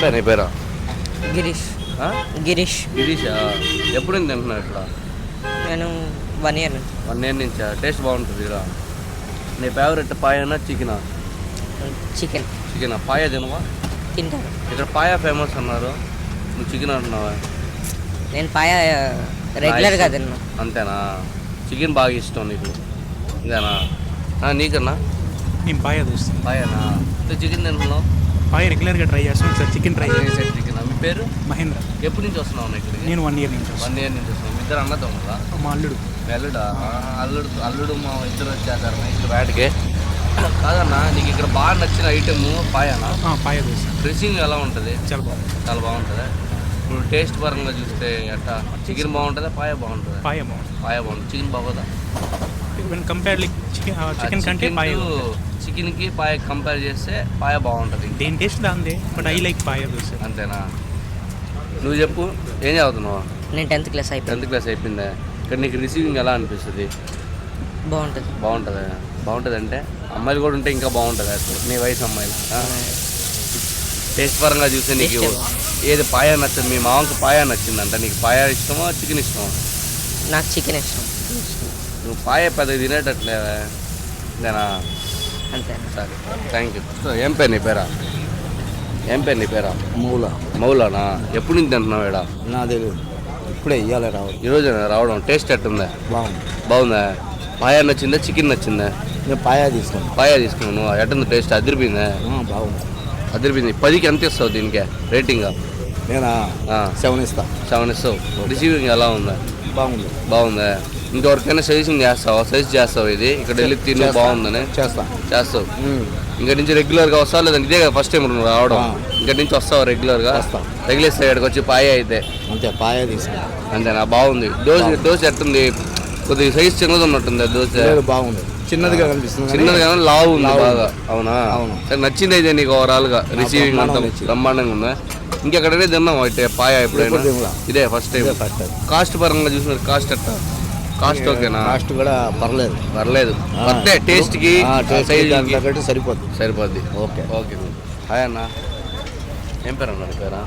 పేరు నీ పేరు? గిరీష్. గిరీష్. గిరీషా? ఎప్పుడు నుంచి తింటున్నావు ఇక్కడ? నేను 1 year నుంచి. 1 year నుంచా? టేస్ట్ బాగుంటుంది ఇక్కడ. నీ ఫేవరెట్ పాయనా చికెనా? చికెన్. చికెనా? పాయ తినవా? తింటాను. ఇక్కడ పాయ ఫేమస్ అన్నారు, నువ్వు చికెన్ అంటున్నావా? నేను పాయ రెగ్యులర్గా తిన్నా. అంతేనా? చికెన్ బాగా ఇష్టం నీకు, ఇదేనా? నీకన్నా? నేను పాయ చూస్తాను. పాయనా? చికెన్ తింటున్నావు? పాయ రెగ్యులర్గా ట్రై చేస్తాను సార్. చికెన్ ట్రై చేస్తాను. చికెన్. మీ పేరు? మహేంద్ర. ఎప్పటి నుంచి వస్తున్నావు ఇక్కడికి? నేను 1 year నుంచి వస్తాను. 1 year నుంచి వస్తున్నావు. ఇద్దరు అన్నదమ్ములా? మా అల్లుడు. అల్లుడా? అల్లుడు మా ఇద్దరు వచ్చేసారు ఇక్కడ వేటకి. కాదన్నా, నీకు ఇక్కడ బాగా నచ్చిన ఐటమ్ పాయనా? పాయ చూస్తాను. డ్రెస్సింగ్ ఎలా ఉంటుంది? చాలా బాగుంది. చాలా బాగుంటుంది. ఇప్పుడు టేస్ట్ పరంగా చూస్తే ఎట్టా? చికెన్ బాగుంటుందా పాయ బాగుంటుందా? పాయ బాగుంది. పాయ బాగుంటుంది. చికెన్ బాగోదా? కంపేర్లీ చికెన్ కంటే పాయ. చికెన్కి పాయ కంపేర్ చేస్తే పాయ బాగుంటుంది. దేని టేస్ట్ దాందే, బట్ ఐ లైక్ పాయ చూస్తాను. అంతేనా? నువ్వు చెప్పు, ఏం చదువుతున్నావు? నేను 10th class అయిపోయింది. 10th class అయిపోయిందా? ఇక్కడ నీకు రిసీవింగ్ ఎలా అనిపిస్తుంది? బాగుంటుంది. బాగుంటుందా? బాగుంటుంది అంటే అమ్మాయిలు కూడా ఉంటే ఇంకా బాగుంటుంది అసలు, నీ వయసు అమ్మాయిలు. టేస్ట్ పరంగా చూస్తే నీకు ఏది పాయ నచ్చదు? మీ మామకి పాయ నచ్చిందంట. నీకు పాయ ఇష్టమా చికెన్ ఇష్టమా? నాకు చికెన్ ఇష్టం. నువ్వు పాయ పెద్దగా తినేటట్లేదా? నేనా? అంతే. సరే, థ్యాంక్ యూ. ఏం పేరు నీ పేరా? ఏం పేరు నీ పేరా? మౌలానా? ఎప్పుడు నుంచి తింటున్నావు ఇక్కడ? నా తెలియదు, ఇప్పుడే ఇవ్వాలి రావడం. ఈరోజు రావడం. టేస్ట్ ఎట్టుందా? బాగుందా? పాయ నచ్చిందా చికెన్ నచ్చిందా? నేను పాయ తీసుకున్నాను. పాయ తీసుకున్నాను. ఎట్టుంది టేస్ట్? అదిరిపోయిందా? బాగుంది. అదిరిపోయింది. 10కి ఎంత ఇస్తావు దీనికి రేటింగ్? నేనా 7 ఇస్తా. 7 ఇస్తావు. రిసీవింగ్ ఎలా ఉందా? బాగుందా? ఇంకెవరికైనా సజెషన్ చేస్తావు ఇది ఇక్కడ వెళ్ళి తిని బాగుందని? చేస్తావు. ఇక్కడ నుంచి రెగ్యులర్గా వస్తావు లేదంటే ఇదే కదా ఫస్ట్ టైం నువ్వు రావడం? ఇక్కడ నుంచి వస్తావు రెగ్యులర్గా? తగిలిస్తావు ఇక్కడికి వచ్చి పాయ అయితే? అంతే, పాయ తీసుకున్నా. అంతేనా? బాగుంది. దోశ ఎట్టుంది? కొద్దిగా సైజ్ చిన్నది ఉన్నట్టుంది దోశ. బాగుంది. చిన్నదిగా కనిపిస్తుంది. చిన్నదిగా లావు ఉంది బాగా. అవునా? సరే, నచ్చింది అయితే నీకు ఓవరాల్గా? రిసీవింగ్ అంతా బ్రహ్మాండంగా ఉందా? ఇంకెక్కడైనా తిన్నాం అయితే పాయ ఎప్పుడైనా? ఇదే ఫస్ట్ టైం. కాస్ట్ పరంగా చూసినారు, కాస్ట్ ఎట్టా? కాస్ట్ ఓకేనా? కాస్ట్ కూడా పర్లేదు. అంతే, టేస్ట్కి సరిపోద్ది. ఓకే. హాయ్ అన్న, ఏం పేరు అన్న? పేరా?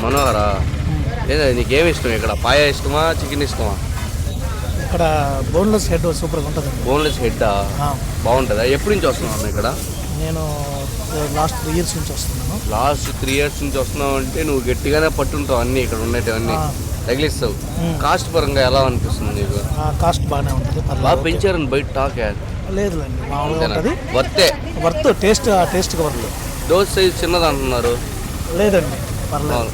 మనోహరా? లేదా నీకేమి ఇష్టం ఇక్కడ? పాయ ఇష్టమా చికెన్ ఇష్టమా? ఇక్కడ బోన్లెస్ హెడ్ సూపర్గా ఉంటుంది. బోన్లెస్ హెడ్ బాగుంటుందా? ఎప్పటి నుంచి వస్తున్నావు అన్న ఇక్కడ? నేను లాస్ట్ 3 years నుంచి వస్తున్నాను. లాస్ట్ 3 years నుంచి వస్తున్నావు అంటే నువ్వు గట్టిగానే పట్టుంటావు అన్నీ ఇక్కడ ఉండేటివన్నీ తగిలిస్తావు. కాస్ట్ పరంగా ఎలా అనిపిస్తుంది నీకు? కాస్ట్ బాగానే ఉంటుంది. బాగా పెంచారని బయట టాక్. లేదులేండి, మామూలుగా ఉంటుంది. వర్త్ టేస్ట్గా వర్త్. దోశ సైజ్ చిన్నది అంటున్నారు. లేదండి, పర్లేదు,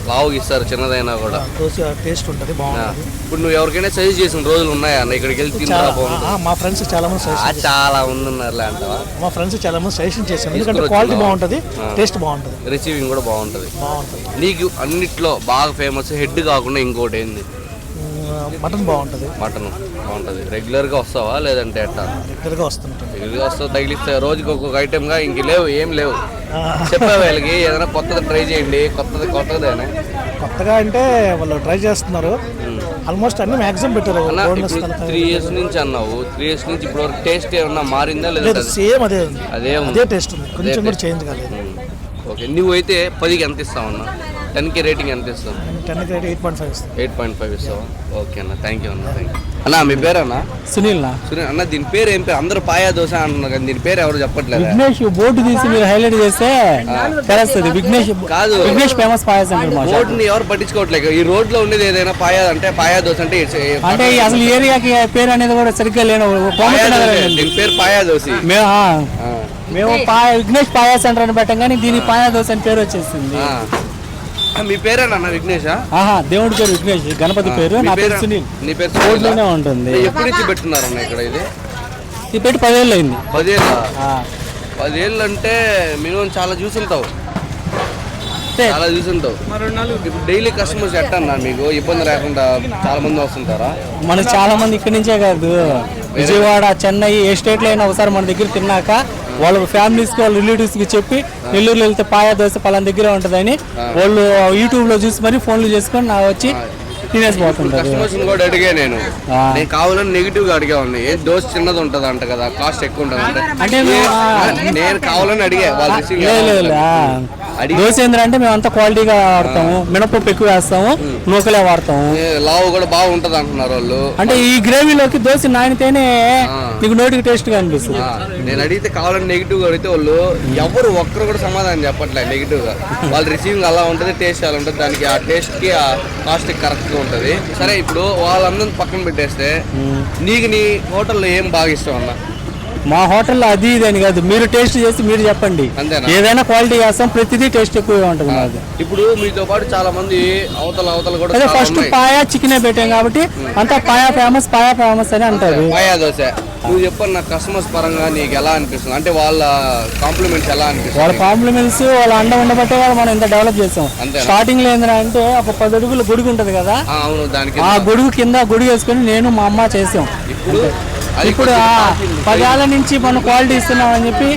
లావుగా ఇస్తారు చిన్నదైనా కూడా. దోశ టేస్ట్ ఉంటుంది, బాగుంటుంది. ఇప్పుడు నువ్వు ఎవరికైనా సజెస్ట్ చేసిన రోజులు ఉన్నాయా అన్న ఇక్కడికి వెళ్ళి తిన్నా? మా ఫ్రెండ్స్ చాలా మంది ఉన్నారు అంటావా? మా ఫ్రెండ్స్ చాలా మంది సజెషన్ చేశాను. ఎందుకంటే క్వాలిటీ బాగుంటుంది, టేస్ట్ బాగుంటుంది, రిసీవింగ్ కూడా బాగుంటుంది. నీకు అన్నిట్లో బాగా ఫేమస్ హెడ్ కాకుండా ఇంకోటి ఏంది? మటన్ బాగుంటుంది. రెగ్యులర్గా వస్తావా లేదంటే ఎట్టా? రెగ్యులర్గా వస్తావు. తగిలిస్తే రోజుకి ఒక్కొక్క ఐటెంగా ఇంక లేవు, ఏం లేవు. చెప్పే వాళ్ళకి ఏదైనా కొత్తది ట్రై చేయండి. కొత్తదేనా? కొత్తగా అంటే వాళ్ళు ట్రై చేస్తున్నారు. ఆల్మోస్ట్ అన్ని మ్యాక్సిమం పెట్టారు. 3 years నుంచి అన్నావు. 3 years నుంచి ఇప్పుడు వరకు టేస్ట్ ఏమన్నా మారిందా లేదా? సేమ్ అదే టేస్ట్ ఉంది, కొంచెం కూడా చేంజ్ కాలేదు. ఓకే. నువ్వు అయితే 10కి ఎంత ఇస్తావు అన్న? 10కి రేటింగ్ ఎంత ఇస్తావు? 10కి 8.5 ఇస్తావా? ఓకే అన్న, థ్యాంక్ యూ అన్న. మీ పేరు అన్న? సునీల్ అన్న. దీని పేరు ఏం పేరు? అందరూ పాయా దోశ అంటున్నారు కానీ దీని పేరు ఎవరు చెప్పట్లేదు. విఘ్నేష్ బోర్డు తీసి మీరు హైలైట్ చేస్తే తెలుస్తుంది. విఘ్నేష్ కాదు, విఘ్నేష్ ఫేమస్ పాయా సెంటర్. బోర్డుని ఎవరు పట్టించుకోవట్లేదు. ఈ రోడ్ లో ఉండేది ఏదైనా పాయా అంటే పాయా దోశ అంటే అసలు ఏరియాకి పేరు అనేది కూడా సరిగ్గా లేను. దీని పేరు పాయా దోశ. మేము విఘ్నేష్ పాయా సెంటర్ అని పెట్టాం కానీ దీనికి పాయా దోశ అని పేరు వచ్చేసింది. మీ పేరేనా విఘ్నేష్? దేవుడి పేరు విఘ్నేష్, గణపతి పేరు. నా పేరు సునీల్. నీ పేరు రోడ్లోనే ఉంటుంది. ఎప్పటి నుంచి పెట్టున్నారన్న ఇక్కడ? ఇది పెట్టి 10 ఏళ్ళు అయింది. 10 ఏళ్ళు అంటే మినిమం చాలా చూసుంటావు. ఇప్పుడు డైలీ కస్టమర్స్ ఎట్టన్నా మీకు ఇబ్బంది లేకుండా చాలా మంది వస్తుంటారా? మనకు చాలా మంది ఇక్కడి నుంచే కాదు, విజయవాడ, చెన్నై, ఏ స్టేట్లో అయినా ఒకసారి మన దగ్గర తిన్నాక వాళ్ళ ఫ్యామిలీస్కి, వాళ్ళ రిలేటివ్స్కి చెప్పి నెల్లూరులో వెళ్తే పాయా దోశ పలానా దగ్గర ఉంటుందని వాళ్ళు యూట్యూబ్లో చూసి మరి ఫోన్లు చేసుకొని వచ్చి తినేసిపోతుంటారు. కస్టమర్స్ కూడా అడిగా నేను ఆ. నేను కావాలని నెగిటివ్ గా అడిగా ఉంది. ఏ దోశ చిన్నది ఉంటది అంట కదా, కాస్ట్ ఎక్కువ ఉంటది అంటే నేను కావాలని అడిగా వాళ్ళు రిసీవ్ దోశ ఏంటంటే మేము అంతా క్వాలిటీగా వాడతాము, మినపప్పు ఎక్కువ వేస్తాము, నూకలే వాడతాము. లావు కూడా బాగుంటది అంటున్నారు వాళ్ళు. అంటే ఈ గ్రేవీలోకి దోశ నానితేనే నీకు నోటికి టేస్ట్ గా అనిపిస్తుంది. నేను అడిగితే కావాలని నెగిటివ్ గా అడిగితే వాళ్ళు ఎవరు ఒక్కరు కూడా సమాధానం చెప్పట్లేదు నెగిటివ్ గా. వాళ్ళు రిసీవింగ్ అలా ఉంటది, టేస్ట్ అలా ఉంటది, దానికి ఆ టేస్ట్ కి ఆ కాస్ట్ కరెక్ట్ గా ఉంటది. సరే ఇప్పుడు వాళ్ళందరినీ పక్కన పెట్టేస్తే నీకు నీ హోటల్లో ఏం బాగా ఇష్టం అన్న? మా హోటల్లో అది ఇది అని కాదు, మీరు టేస్ట్ చేసి మీరు చెప్పండి. అంతేనా? ఏదైనా క్వాలిటీ చేస్తాం, ప్రతిదీ టేస్ట్ ఎక్కువగా ఉంటుంది మాది. ఇప్పుడు మీతో పాటు చాలా మంది అవతల కూడా అదే చాలా ఫస్ట్ ఉన్నాయి. పాయా చికెనే పెట్టాం కాబట్టి అంతా పాయా ఫేమస్ అని అంటారు. పాయా దోశ నువ్వు చెప్పండి, నా కస్టమర్స్ పరంగా నీకు ఎలా అనిపిస్తుంది? అంటే వాళ్ళ కాంప్లిమెంట్స్ ఎలా వాళ్ళ అనిపిస్తుంది? కాంప్లిమెంట్స్ వాళ్ళ అండ ఉండబట్టే కదా మనం ఇంత డెవలప్ చేసాం. అంతేనా? స్టార్టింగ్ లో ఏంటంటే ఒక 10 అడుగుల గొడుగు ఉంటది కదా, అవును, దానికి ఆ గొడుగు కింద గొడుగు వేసుకొని నేను మా అమ్మ చేసాం. ఇప్పుడు 10 ఏళ్ల నుంచి మనం క్వాలిటీ ఇస్తున్నాం అని చెప్పి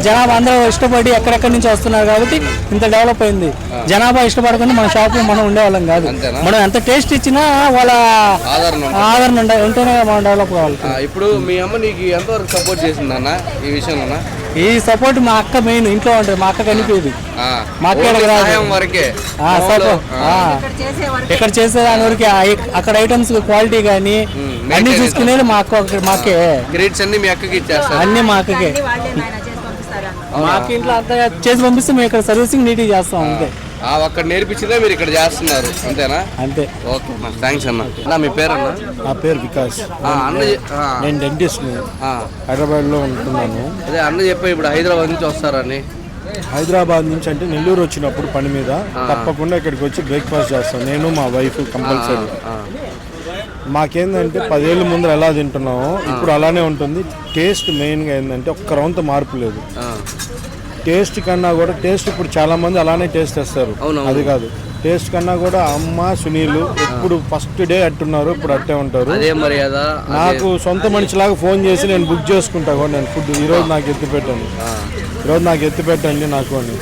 జనాభా అందరూ ఇష్టపడి ఎక్కడెక్కడి నుంచి వస్తున్నారు కాబట్టి ఇంత డెవలప్ అయింది. జనాభా ఇష్టపడకుండా మన షాప్ మనం ఉండేవాళ్ళం కాదు. మనం ఎంత టేస్ట్ ఇచ్చినా వాళ్ళ ఆదరణ ఉంటేనే మనం డెవలప్ కావాలి. ఇప్పుడు మీ అమ్మ నీకు ఎంతవరకు సపోర్ట్ చేసింది అన్న ఈ విషయంలో? ఈ సపోర్ట్ మా అక్క మెయిన్ ఇంట్లో ఉంటుంది, మా అక్క కనిపించేది. మా అక్క వరకే ఇక్కడ చేసేదాని వరకు అక్కడ ఐటమ్స్ క్వాలిటీ కానీ అన్ని చూసుకునేది మా మాకే. గ్రేడ్స్ అన్ని మీ అక్కకి ఇచ్చేస్తారు? అన్ని మా అక్కకే. మా అక్క ఇంట్లో అంతా చేసి పంపిస్తే మేము ఇక్కడ సర్వీసింగ్ నీట్గా చేస్తాం అంతే. అక్కడ నేర్పించిందే మీరు ఇక్కడ చేస్తున్నారు అంతేనా? అంతే. ఓకే అన్న, థ్యాంక్స్ అన్న. అన్న మీ పేరు అన్న? నా పేరు వికాస్. అన్న నేను డెంటిస్ట్ హైదరాబాద్లో ఉంటున్నాను. అదే అన్న చెప్పే ఇప్పుడు హైదరాబాద్ నుంచి వస్తారని. హైదరాబాద్ నుంచి అంటే నెల్లూరు వచ్చినప్పుడు పని మీద తప్పకుండా ఇక్కడికి వచ్చి బ్రేక్ఫాస్ట్ చేస్తాను నేను, మా వైఫ్ కంపల్సరీ. మాకేందంటే 10 ఏళ్ళ ముందు ఎలా తింటున్నామో ఇప్పుడు అలానే ఉంటుంది. టేస్ట్ మెయిన్గా ఏంటంటే ఒక్క రౌంత మార్పు లేదు. టేస్ట్ కన్నా కూడా టేస్ట్ ఇప్పుడు చాలా మంది అలానే టేస్ట్ చేస్తారు, అది కాదు. టేస్ట్ కన్నా కూడా అమ్మ సునీలు ఎప్పుడు ఫస్ట్ డే అట్టున్నారు, ఇప్పుడు అట్టే ఉంటారు. నాకు సొంత మనిషిలాగా ఫోన్ చేసి నేను బుక్ చేసుకుంటా కూడా, నేను ఫుడ్ ఈరోజు నాకు ఎత్తి పెట్టండి నాకు అని.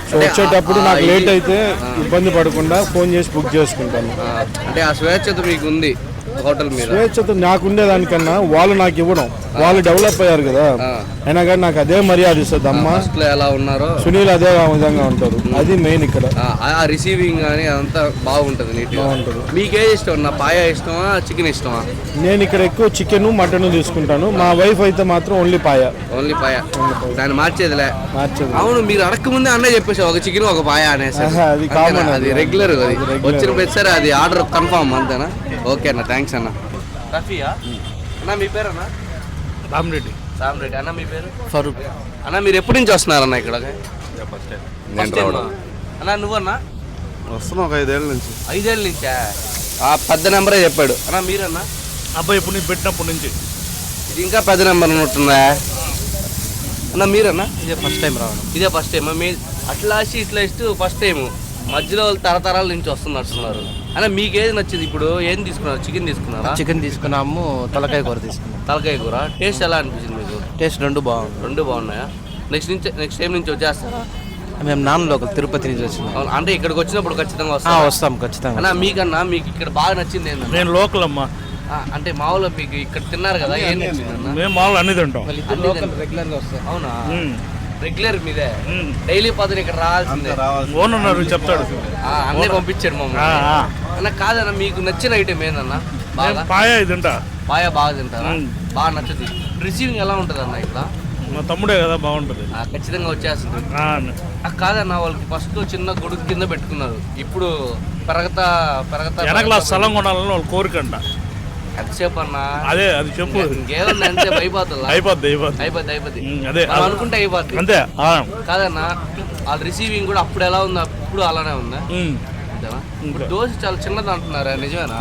సో వచ్చేటప్పుడు నాకు లేట్ అయితే ఇబ్బంది పడకుండా ఫోన్ చేసి బుక్ చేసుకుంటాను. అంటే ఆ స్వేచ్ఛత మీకు ఉంది హోటల్ మీద? స్వేచ్ఛత నాకు ఉండేదానికన్నా వాళ్ళు నాకు ఇవ్వడం, వాళ్ళు డెవలప్ అయ్యారు కదా, అయినా కానీ నాకు అదే మర్యాద ఇస్తుంది. అమ్మ ఎలా ఉన్నారో సునీల్ అదే విధంగా ఉంటారు, అది మెయిన్ ఇక్కడ. రిసీవింగ్ కానీ అదంతా బాగుంటుంది, నీట్గా ఉంటుంది. మీకేది ఇష్టం? నా పాయా ఇష్టమా, చికెన్ ఇష్టమా? నేను ఇక్కడ ఎక్కువ చికెన్ మటన్ తీసుకుంటాను. మా వైఫ్ అయితే మాత్రం ఓన్లీ పాయా. దాన్ని మార్చేదిలే. అవును, మీరు అడక్క ముందే అన్నీ చెప్పేసి ఒక చికెన్ ఒక పాయా అనేసి. అది కామన్, అది రెగ్యులర్. అది వచ్చిన ప్రతిసారి అది ఆర్డర్ కన్ఫర్మ్ అంతేనా? ఓకే అన్న, థ్యాంక్స్ అన్న. రఫియా అన్న, మీ పేరు అన్న? రామరెడ్డి. అన్న మీ పేరు? ఫరూక్. అన్న మీరు ఎప్పటి నుంచి వస్తున్నారన్న ఇక్కడ? అన్న నువ్వన్నా? వస్తున్నా ఒక 5 ఏళ్ళ నుంచి. 5 ఏళ్ళ నుంచా? పెద్ద నెంబరే చెప్పాడు. అన్న మీరన్నా? అబ్బాయి ఇప్పుడు నేను పెట్టినప్పటి నుంచి. ఇది ఇంకా పెద్ద నెంబర్ ఉన్నట్టుందా అన్న? మీరన్నా? ఇదే ఫస్ట్ టైం రావడం. ఇదే ఫస్ట్ టైం? మీ అట్లా ఇట్లా ఇస్తూ ఫస్ట్ టైం, మధ్యలో తరతరాల నుంచి వస్తున్నట్టున్నారు. అన్న మీకు ఏది నచ్చింది? ఇప్పుడు ఏం తీసుకున్నారు? చికెన్ తీసుకున్నారా? చికెన్ తీసుకున్నాము, తలకాయ కూర తీసుకున్నాం. తలకాయ కూర టేస్ట్ ఎలా అనిపించింది మీకు? టేస్ట్ రెండు బాగున్నాయా? నెక్స్ట్ టైం నుంచి వచ్చేస్తారా? మేము నాన్నలో తిరుపతి నుంచి వచ్చినాం. అంటే ఇక్కడికి వచ్చినప్పుడు ఖచ్చితంగా వస్తాం ఖచ్చితంగా. అన్న మీకన్నా మీకు ఇక్కడ బాగా నచ్చింది ఏంటన్నా? నేను లోకల్ అమ్మా. అంటే మామూలుగా మీకు ఇక్కడ తిన్నారు కదా, ఏం నచ్చిందన్న? మేము మామూలు అన్ని తింటాం. రెగ్యులర్ గా వస్తాం. అవునా? రెగ్యులర్ మీదే డైలీ పదులు ఇక్కడ రావాల్సిందే. ఓనర్ చెప్తాడు, అన్నీ పంపించాడు మమ్మల్ని. అన్న కాదన్న, మీకు నచ్చిన ఐటమ్ ఏందన్నా? పాయా తింటా. పాయా బాగా తింటారా? బాగా నచ్చుతుంది. రిసీవింగ్ ఎలా ఉంటుంది అన్న ఇక్కడ? మా తమ్ముడే కదా, బాగుంటుంది. ఖచ్చితంగా వచ్చేస్తుంది. కాదన్న, వాళ్ళకి ఫస్ట్ చిన్న గొడుగు కింద పెట్టుకున్నారు, ఇప్పుడు పెరగతా వెనకలా స్థలం కొనాలని వాళ్ళ కోరికంట. ఎంతసేపు అన్న? అదే అది చెప్పు. ఇంకేమన్నా అంతే అయిపోతుంది. అదే అనుకుంటే అయిపోద్ది అంతే. కాదన్న, వాళ్ళ రిసీవింగ్ కూడా అప్పుడు ఎలా ఉందా? ఇప్పుడు అలానే ఉందా? ఇప్పుడు దోశ చాలా చిన్నది అంటున్నారా, నిజమేనా?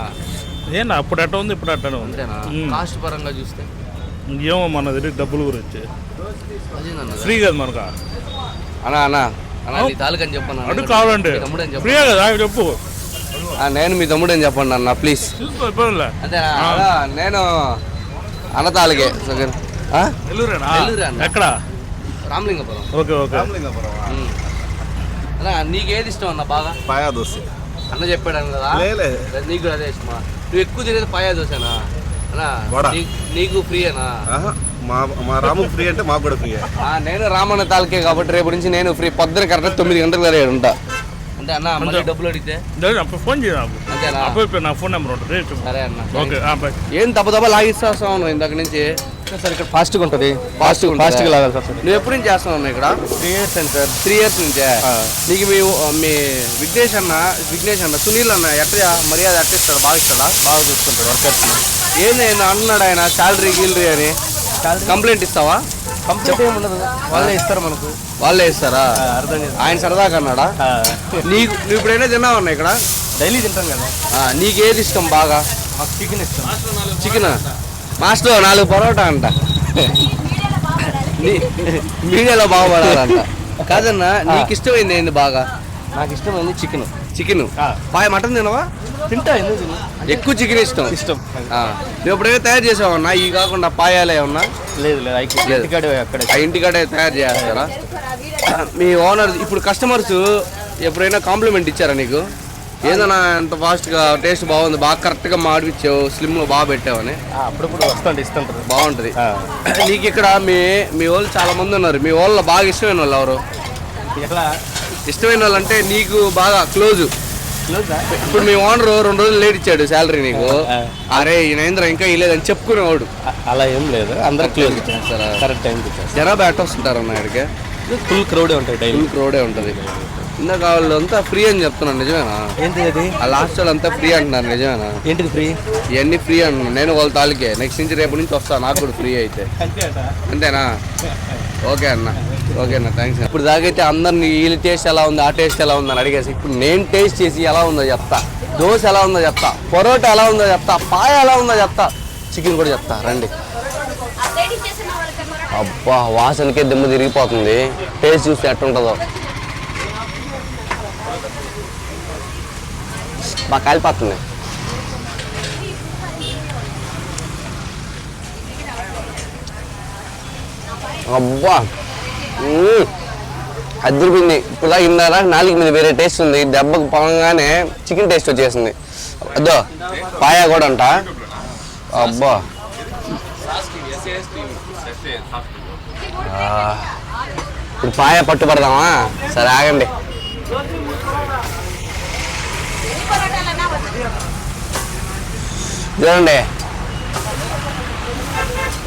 ఏనా అప్పుడు అట్ట ఉంది, ఇప్పుడు అట్టనే ఉంది. అంతేనా? కాస్ట్ పరంగా చూస్తే ఏమో మన దగ్గర డబ్బులు గురించి ఫ్రీ కదా మనకు. అన్నా నీ తాలూకని చెప్పన్నా. అడుగు కావాలండి, ఫ్రీ కదా చెప్పు. నేను మీ తమ్ముడు అని చెప్పండి అన్న ప్లీజ్. అంతేనా? నేను అన్న తాలూకే. ఎక్కడ? రామలింగపురం. ఓకే. అన్నా నీకేది ఇష్టం అన్న బాగా? పాయా దోశ. అన్న చెప్పాడు కదా లేలే. నీకు కూడా అదే ఇష్టమా? నువ్వు ఎక్కువ తినేది పాయా దోశనా అన్నా? వడ. నీకు ఫ్రీయేనా? ఆహా, మా రాము ఫ్రీ అంటే మాకు కూడా ఫ్రీ. నేను రామన్న తాలకే కాబట్టి రేపు నుంచి నేను ఫ్రీ. పొద్దున కరెక్ట్ 9 గంటలకు దగ్గర ఉంటా. అంటే అన్న మళ్ళీ డబ్బులు అడిగితే అప్పుడు ఫోన్ చేయాలి. అంతేనా? అప్పుడు నా ఫోన్ నెంబర్ ఉంటుంది. సరే అన్న. Okay bye. ఏం దెబ్బ లాగిస్తాను ఇందాక నుంచి. సార్ ఇక్కడ ఫాస్ట్గా ఉంటుంది. ఫాస్ట్గా ఫాస్ట్గా లాగాలి సార్. నువ్వు ఎప్పుడు నుంచి చేస్తున్నావు ఇక్కడ? 3 years అయింది సార్. 3 years నుంచే. నీకు మీ విఘ్నేష్ అన్న సునీల్ అన్న ఎట్లా మర్యాద ఎట్టిస్తాడు? బాగా ఇస్తాడా? బాగా చూసుకుంటాడు వర్కర్స్. ఏంది అంటున్నాడు ఆయన శాలరీ గిలరీ అని. కంప్లైంట్ ఇస్తావా? కంప్లీట్ ఏమి ఉండదు, వాళ్ళే ఇస్తారు మనకు. వాళ్ళే ఇస్తారా? అర్థం చేసుకో. ఆయన సరదాగా అన్నాడా? నువ్వు ఇప్పుడైనా తిన్నావన్నా ఇక్కడ? డైలీ తింటాం కదా. నీకు ఏది ఇష్టం బాగా? మాకు చికెన్ ఇష్టం. చికెన్ మాస్టర్ 4 పరోటా అంట. మీడియాలో బాగుపడాలంట. కాదన్నా నీకు ఇష్టమైంది ఏంది బాగా? నాకు ఇష్టమైంది చికెన్. చికెన్. పాయ మటన్ తినవా? తింటా, ఎందుకు తిను. ఎక్కువ చికెన్ ఇష్టం. నువ్వు ఎప్పుడైనా తయారు చేసావన్నా ఇవి కాకుండా పాయాలే ఉన్నా? లేదు ఇంటికాడే అక్కడే. ఇంటికాడే తయారు చేస్తారా? మీ ఓనర్ ఇప్పుడు కస్టమర్స్ ఎప్పుడైనా కాంప్లిమెంట్ ఇచ్చారా నీకు? ఏదన్నా ఎంత ఫాస్ట్గా టేస్ట్ బాగుంది, బాగా కరెక్ట్గా మాడిపించావు, స్లిమ్లో బాగా పెట్టావని? అప్పుడప్పుడు ఇస్తుంటారు. బాగుంటుంది. నీకు ఇక్కడ మీ వాళ్ళు చాలా మంది ఉన్నారు. మీ వాళ్ళలో బాగా ఇష్టమైన వాళ్ళు ఎవరు? ఎలా ఇష్టమైన వాళ్ళు అంటే నీకు బాగా క్లోజ్. ఇప్పుడు మీ ఓనర్ 2 రోజులు లేట్ ఇచ్చాడు శాలరీ నీకు. అరే ఈ నరేంద్ర ఇంకా ఇవ్వలేదని చెప్పుకునేవాడు. అలా ఏం లేదు, అందరూ క్లోజ్ ఇచ్చేస్తారా? కరెక్ట్ టైంకి ఇచ్చేస్తారు. జనాభా ఎట్ట వస్తుంటారు అన్న ఇక్కడికి? ఫుల్ క్రౌడే ఉంటాయి డైలీ. ఫుల్ క్రౌడే ఉంటుంది. ఇందాక వాళ్ళు అంతా ఫ్రీ అని చెప్తున్నాను, నిజమేనా? ఏంటిది అది? ఆ లాస్ట్ వాళ్ళు అంతా ఫ్రీ అంటున్నారు, నిజమేనా? ఏంటిది ఫ్రీ? ఇవన్నీ ఫ్రీ అంటున్నాను నేను వాళ్ళ తాలూకే. నెక్స్ట్ నుంచి రేపు నుంచి వస్తాను, నాకు కూడా ఫ్రీ అయితే. అంతేనా? ఓకే అన్న థ్యాంక్స్. ఇప్పుడు దాకైతే అందరిని వీళ్ళ టేస్ట్ ఎలా ఉంది, ఆ టేస్ట్ ఎలా ఉంది అని అడిగేసి ఇప్పుడు నేను టేస్ట్ చేసి ఎలా ఉందో చెప్తా. దోశ ఎలా ఉందో చెప్తా, పరోటా ఎలా ఉందో చెప్తా, పాయ ఎలా ఉందో చెప్తా, చికెన్ కూడా చెప్తా. రండి. అబ్బా వాసనకే దిమ్మ తిరిగిపోతుంది. టేస్ట్ చూస్తే ఎట్టుంటుందో. బాగా కాలిపోతుంది. అబ్బా అదిరిపోయింది. ఇప్పుడు ఇన్నారా 4 మీద వేరే టేస్ట్ ఉంది. దెబ్బకు పొంగగానే చికెన్ టేస్ట్ వచ్చేసింది. అదో పాయా కూడా అంట. అబ్బా ఇప్పుడు పాయ పట్టుపడదామా? సరే ఆగండి. చూడండి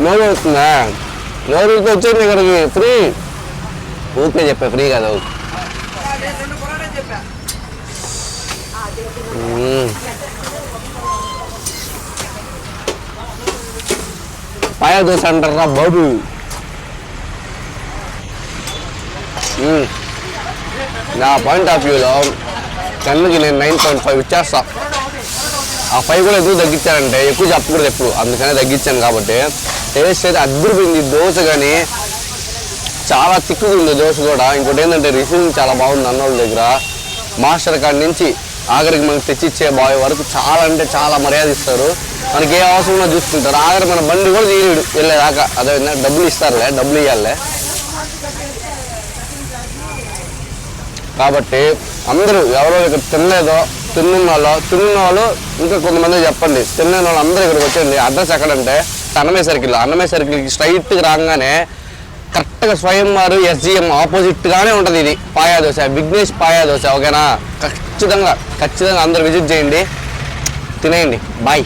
నోరు వస్తుందా? నోరు వచ్చేది ఇక్కడికి ఫ్రీ. ఊరికే చెప్పా ఫ్రీ కదా. పాయ దోశ అంటారా బాబు? నా పాయింట్ ఆఫ్ వ్యూలో 10కి నేను 9.5 ఇచ్చేస్తా. ఆ 5 కూడా ఎక్కువ తగ్గించానంటే ఎక్కువ చెప్పకూడదు ఎప్పుడు, అందుకనే తగ్గించాను. కాబట్టి టేస్ట్ అయితే అద్దరిపోయింది. దోశ కానీ చాలా తిక్కుగా ఉంది దోశ కూడా. ఇంకోటి ఏంటంటే రిసీవింగ్ చాలా బాగుంది అన్న వాళ్ళ దగ్గర. మాస్టర్ కాడి నుంచి ఆఖరికి మనకు తెచ్చిచ్చే బాయ్ వరకు చాలా అంటే చాలా మర్యాద ఇస్తారు. మనకి ఏ అవసరమో చూసుకుంటారు. ఆఖరి మన బండి కూడా తీయడు వెళ్ళేదాకా. అదే డబ్బులు ఇస్తారులే, డబ్బులు ఇవ్వాలే. కాబట్టి అందరూ ఎవరో ఇక్కడ తినలేదో, తిన్న వాళ్ళు ఇంకా కొంతమంది చెప్పండి. తిన్న వాళ్ళు అందరూ ఇక్కడికి వచ్చేయండి. అడ్రస్ ఎక్కడంటే అన్నమయ్య సర్కిల్కి స్ట్రైట్గా రాగానే కరెక్ట్గా స్వయం వారు SGM ఆపోజిట్గానే ఉంటుంది ఇది పాయా దోశ, విఘ్నేష్ పాయా దోశ. ఓకేనా? ఖచ్చితంగా అందరూ విజిట్ చేయండి, తినేయండి. బాయ్.